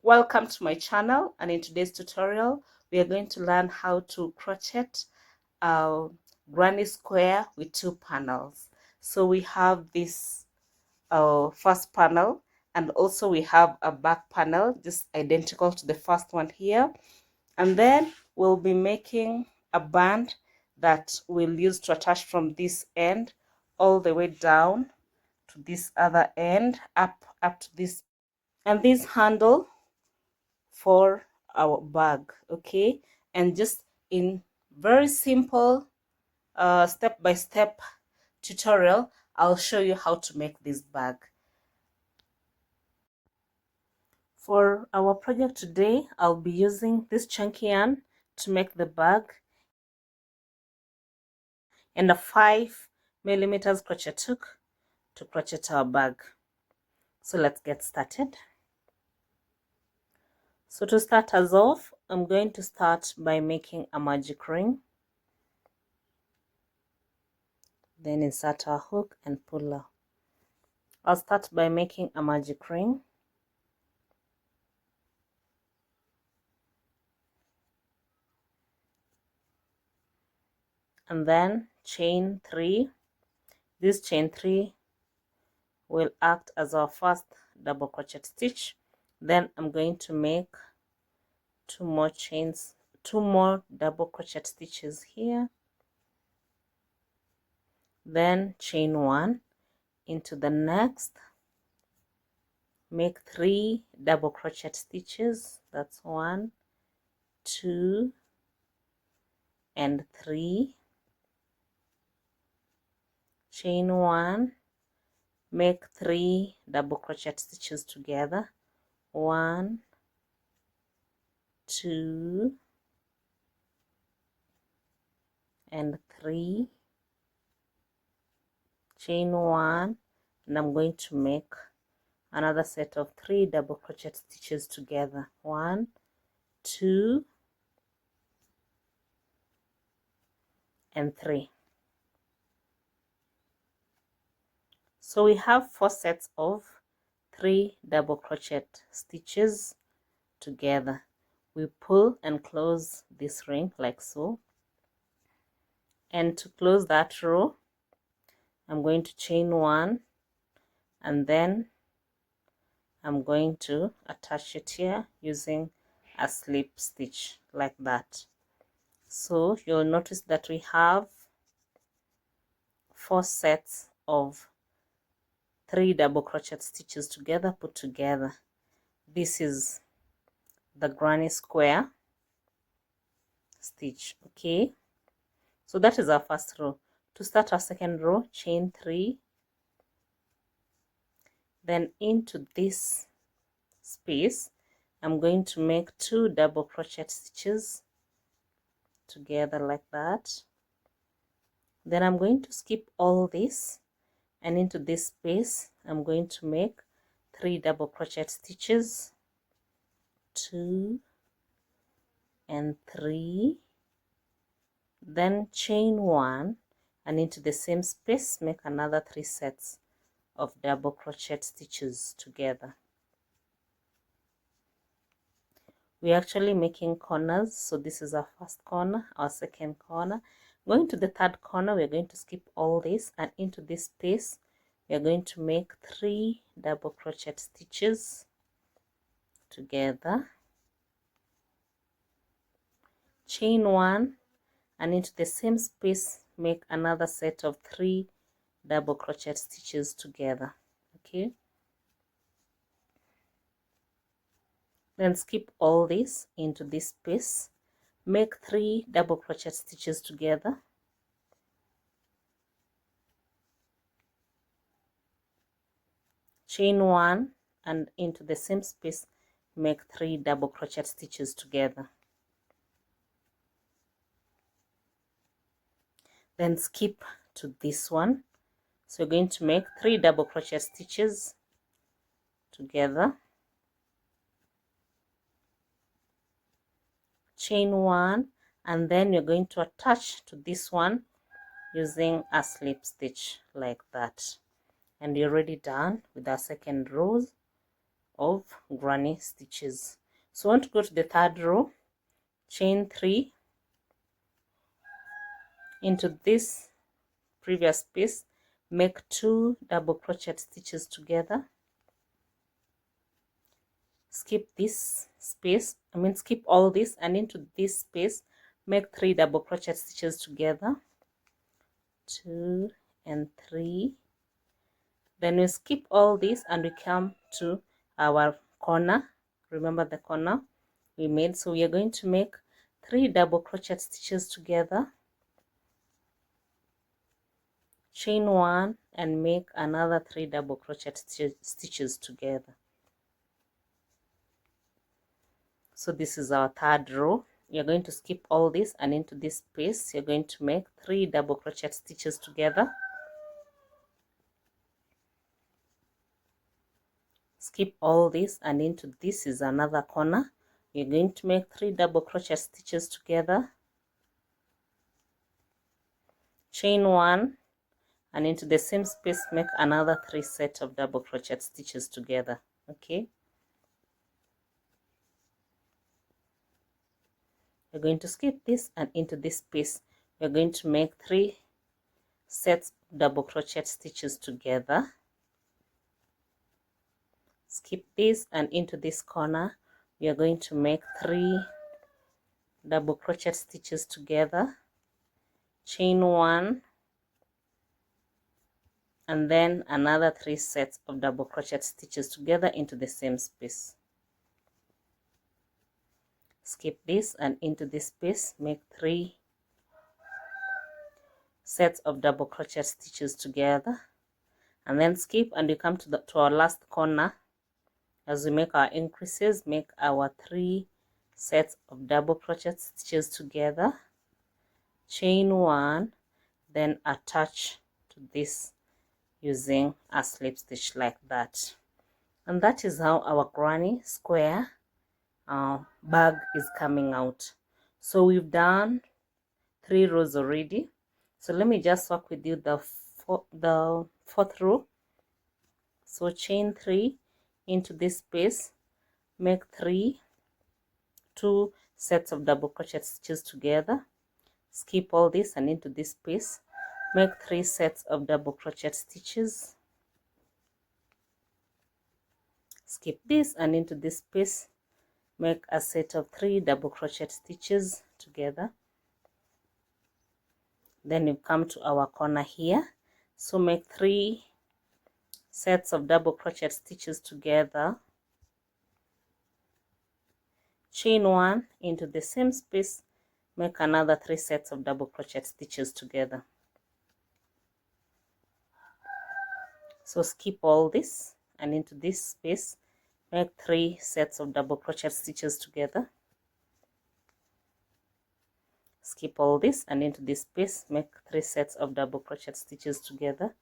Welcome to my channel, and in today's tutorial we are going to learn how to crochet a granny square with 2 panels. So we have this first panel, and also we have a back panel just identical to the first one here, and then we'll be making a band that we'll use to attach from this end all the way down to this other end, up to this, and this handle for our bag. Okay, and just in very simple step-by-step tutorial, I'll show you how to make this bag. For our project today, I'll be using this chunky yarn to make the bag and a 5mm crochet hook to crochet our bag. So let's get started. So to start us off, I'm going to start by making a magic ring. Then insert our hook and pull out. I'll start by making a magic ring. And then chain 3. This chain 3 will act as our first double crochet stitch. Then I'm going to make 2 more double crochet stitches here. Then chain 1 into the next, make 3 double crochet stitches. That's 1, 2 and 3. Chain 1, make 3 double crochet stitches together. 1, 2 and 3. Chain 1, and I'm going to make another set of 3 double crochet stitches together. 1, 2 and 3. So we have 4 sets of 3 double crochet stitches together. We pull and close this ring like so, and to close that row I'm going to chain 1, and then I'm going to attach it here using a slip stitch like that. So you'll notice that we have 4 sets of 3 double crochet stitches together, put together. This is the granny square stitch. Okay, so that is our first row. To start our second row, chain 3, then into this space I'm going to make 2 double crochet stitches together like that. Then I'm going to skip all this, and into this space I'm going to make 3 double crochet stitches, 2 and 3, then chain 1, and into the same space make another 3 sets of double crochet stitches together. We're actually making corners, so this is our first corner, our second corner. Going to the third corner, we're going to skip all this, and into this space we are going to make 3 double crochet stitches together, chain 1, and into the same space make another set of 3 double crochet stitches together. Okay, then skip all this into this space, make 3 double crochet stitches together, chain 1, and into the same space make 3 double crochet stitches together. Then skip to this one, so we're going to make 3 double crochet stitches together, chain 1, and then you're going to attach to this one using a slip stitch like that. And you're already done with our second row of granny stitches. So I want to go to the third row, chain 3 into this previous piece, make 2 double crochet stitches together, skip this space, skip all this, and into this space make 3 double crochet stitches together, 2 and 3. Then we skip all this and we come to our corner. Remember the corner we made? So we are going to make 3 double crochet stitches together, chain 1 and make another 3 double crochet stitches together. So this is our third row. You're going to skip all this, and into this space you're going to make 3 double crochet stitches together, skip all this, and into this is another corner. You're going to make 3 double crochet stitches together, chain 1, and into the same space make another 3 set of double crochet stitches together. Okay, we're going to skip this, and into this space we're going to make 3 sets of double crochet stitches together, skip this, and into this corner we are going to make 3 double crochet stitches together, chain 1, and then another 3 sets of double crochet stitches together into the same space. Skip this, and into this space make 3 sets of double crochet stitches together, and then skip, and we come to our last corner. As we make our increases, make our 3 sets of double crochet stitches together, chain 1, then attach to this using a slip stitch like that. And that is how our granny square bag is coming out. So we've done 3 rows already. So let me just work with you the fourth row. So chain 3 into this space, make 2 sets of double crochet stitches together, skip all this, and into this space make 3 sets of double crochet stitches, skip this, and into this space make a set of 3 double crochet stitches together. Then you come to our corner here, so make 3 sets of double crochet stitches together, chain 1, into the same space make another 3 sets of double crochet stitches together. So skip all this, and into this space make 3 sets of double crochet stitches together, skip all this, and into this space make 3 sets of double crochet stitches together,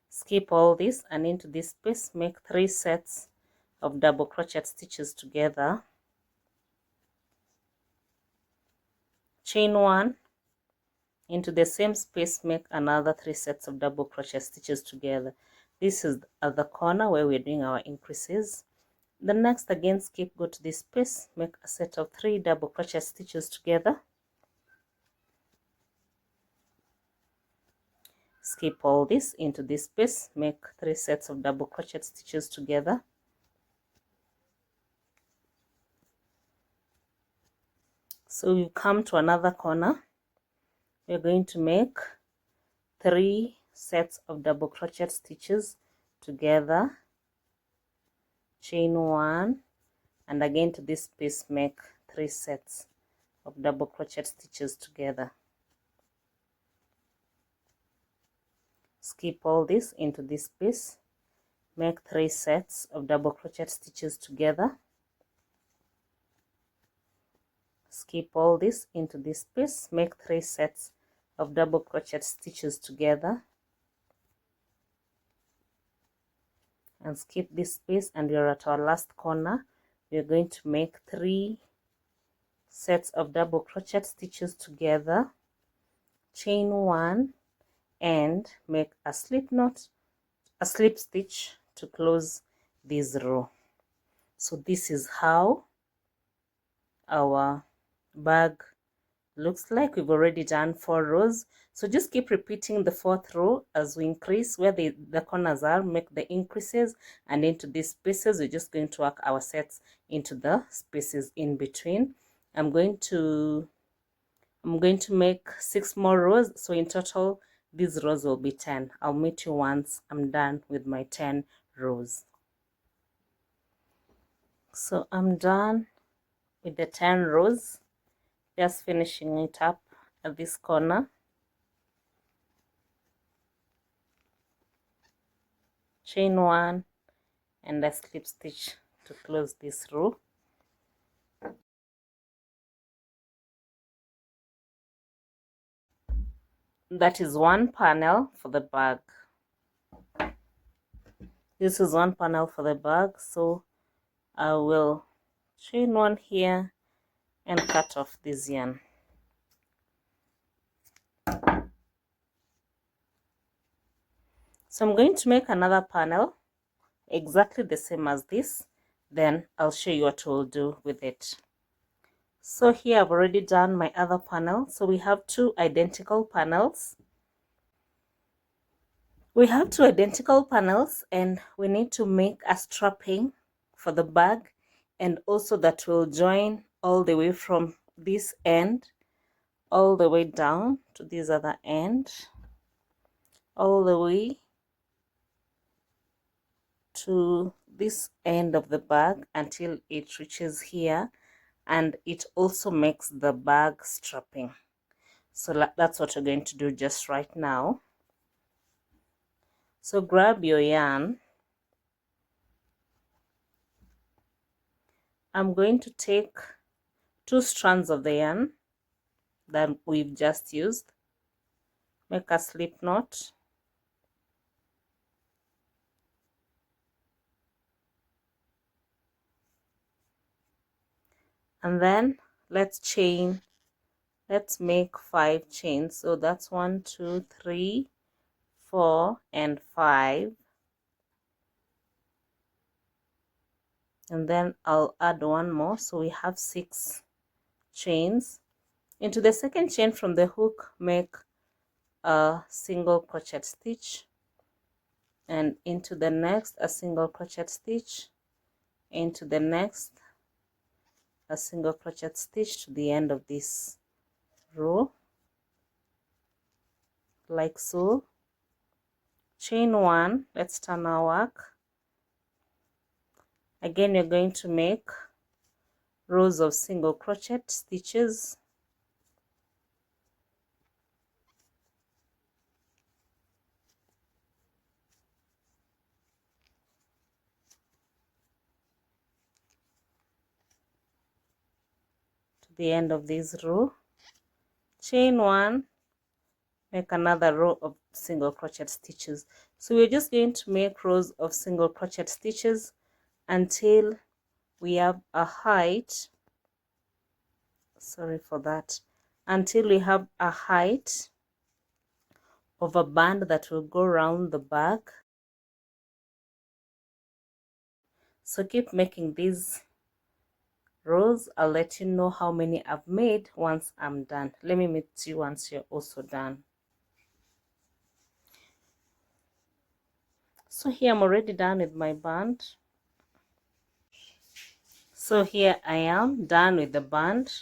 skip all this, and into this space make 3 sets of double crochet stitches together, chain 1, into the same space make another 3 sets of double crochet stitches together. This is at the corner where we're doing our increases. The next, again skip, go to this space, make a set of 3 double crochet stitches together, skip all this, into this space make 3 sets of double crochet stitches together, so we come to another corner. We're going to make 3 sets of double crochet stitches together, chain 1, and again to this space make 3 sets of double crochet stitches together, skip all this, into this space make 3 sets of double crochet stitches together, skip all this, into this space make 3 sets of double crochet stitches together, and skip this space, and we're at our last corner. We're going to make 3 sets of double crochet stitches together, chain 1, and make a slip knot, a slip stitch to close this row. So this is how our bag looks like. We've already done 4 rows, so just keep repeating the 4th row as we increase where the corners are. Make the increases, and into these spaces we're just going to work our sets into the spaces in between. I'm going to make 6 more rows, so in total these rows will be 10. I'll meet you once I'm done with my 10 rows. So I'm done with the 10 rows, just finishing it up at this corner. Chain 1 and a slip stitch to close this row. That is 1 panel for the bag. This is 1 panel for the bag, so I will chain 1 here and cut off this yarn. So I'm going to make another panel exactly the same as this, then I'll show you what we'll do with it. So here I've already done my other panel, so we have 2 identical panels. We have 2 identical panels, and we need to make a strapping for the bag, and also that will join all the way from this end all the way down to this other end, all the way to this end of the bag until it reaches here, and it also makes the bag strapping. So that's what we're going to do just right now. So grab your yarn. I'm going to take 2 strands of the yarn that we've just used, make a slip knot, and then let's make 5 chains. So that's 1, 2, 3, 4 and 5, and then I'll add 1 more, so we have 6 chains. Into the second chain from the hook, make a single crochet stitch, and into the next a single crochet stitch, into the next a single crochet stitch to the end of this row, like so. Chain 1, let's turn our work. Again, you're going to make rows of single crochet stitches, to the end of this row. Chain 1, make another row of single crochet stitches. So we're just going to make rows of single crochet stitches until we have a height, sorry for that, until we have a height of a band that will go around the bag. So keep making these rows. I'll let you know how many I've made once I'm done. Let me meet you once you're also done. So here I'm already done with my band. So here I am done with the band.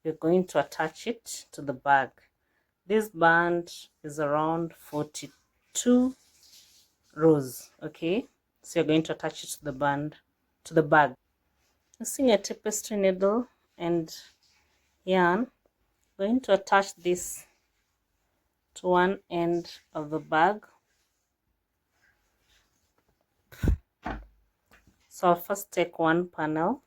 We're going to attach it to the bag. This band is around 42 rows. Okay, so you're going to attach it to the band, to the bag. Using a tapestry needle and yarn, I'm going to attach this to one end of the bag. So I'll first take 1 panel,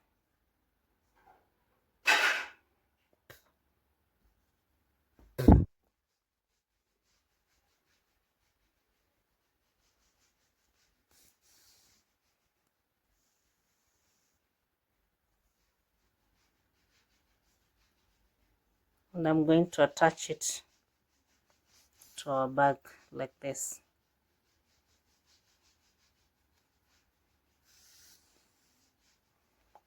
and I'm going to attach it to our bag like this.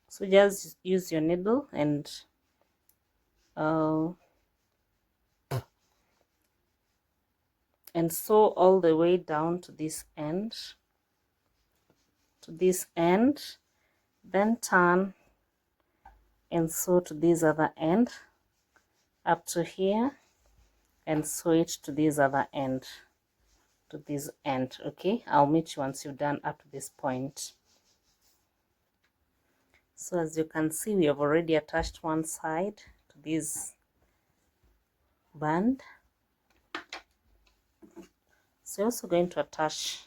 So just use your needle and sew all the way down to this end, then turn and sew to this other end up to here, and sew it to this other end, to this end. Okay, I'll meet you once you've done up to this point. So as you can see, we have already attached one side to this band. So you're also going to attach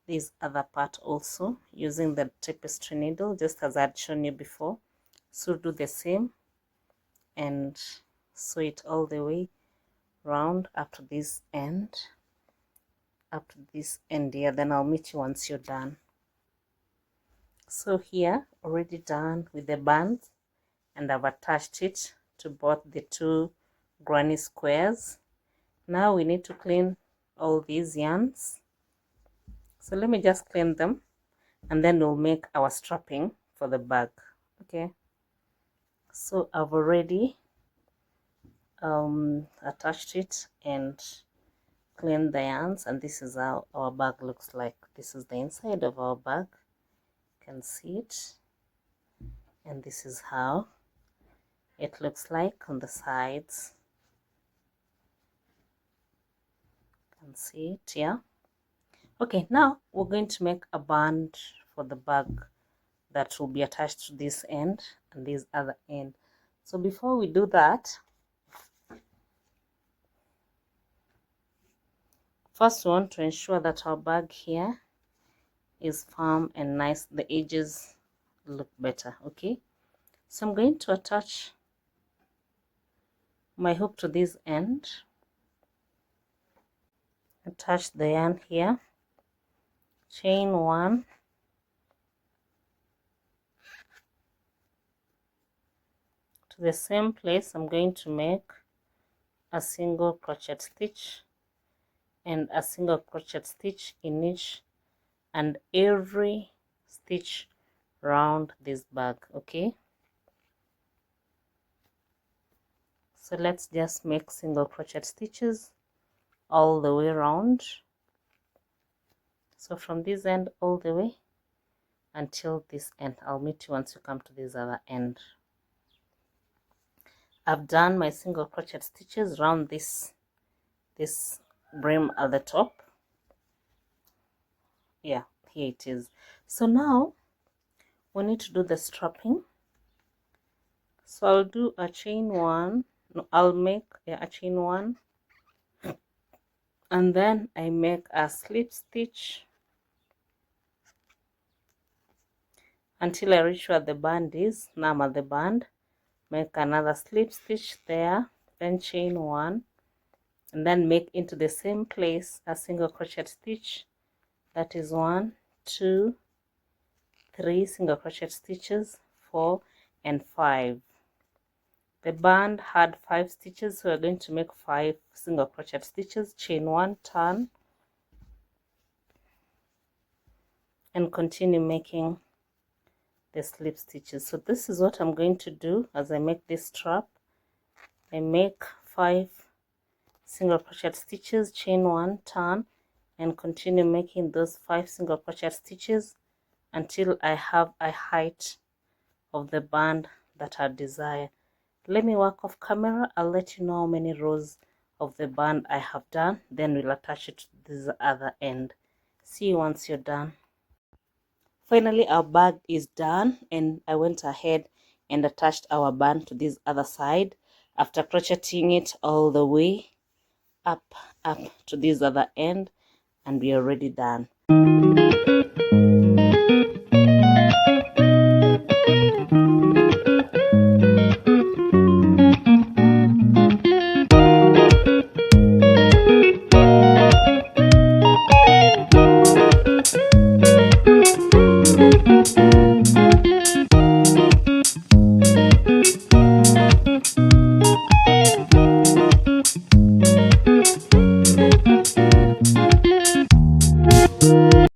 this other part also using the tapestry needle, just as I had shown you before. So do the same and sew it all the way round up to this end, here. Then I'll meet you once you're done. So here, already done with the bands, and I've attached it to both the two granny squares. Now we need to clean all these yarns. So let me just clean them, and then we'll make our strapping for the bag. Okay, so I've already attached it and cleaned the yarns, and this is how our bag looks like. This is the inside of our bag, you can see it, and this is how it looks like on the sides. You can see it, yeah. Okay, now we're going to make a band for the bag that will be attached to this end and this other end. So before we do that, first we want to ensure that our bag here is firm and nice, the edges look better. Okay, so I'm going to attach my hook to this end, attach the yarn here, chain one, to the same place I'm going to make a single crochet stitch and a single crochet stitch in each and every stitch round this bag. Okay, so let's just make single crochet stitches all the way around. So from this end all the way until this end. I'll meet you once you come to this other end. I've done my single crochet stitches around this brim at the top. Yeah, here it is. So now we need to do the strapping. So I'll do a chain one. No, I'll make a chain one, and then I make a slip stitch until I reach where the band is. Now I'm at the band, make another slip stitch there, then chain one, and then make into the same place a single crochet stitch. That is 1, 2, 3 single crochet stitches, 4 and 5. The band had 5 stitches, so we're going to make 5 single crochet stitches, chain 1, turn, and continue making the slip stitches. So this is what I'm going to do as I make this strap. I make 5 single crochet stitches, chain 1, turn, and continue making those 5 single crochet stitches until I have a height of the band that I desire. Let me work off camera. I'll let you know how many rows of the band I have done, then we'll attach it to this other end. See you once you're done. Finally, our bag is done, and I went ahead and attached our band to this other side after crocheting it all the way up to this other end, and we are already done.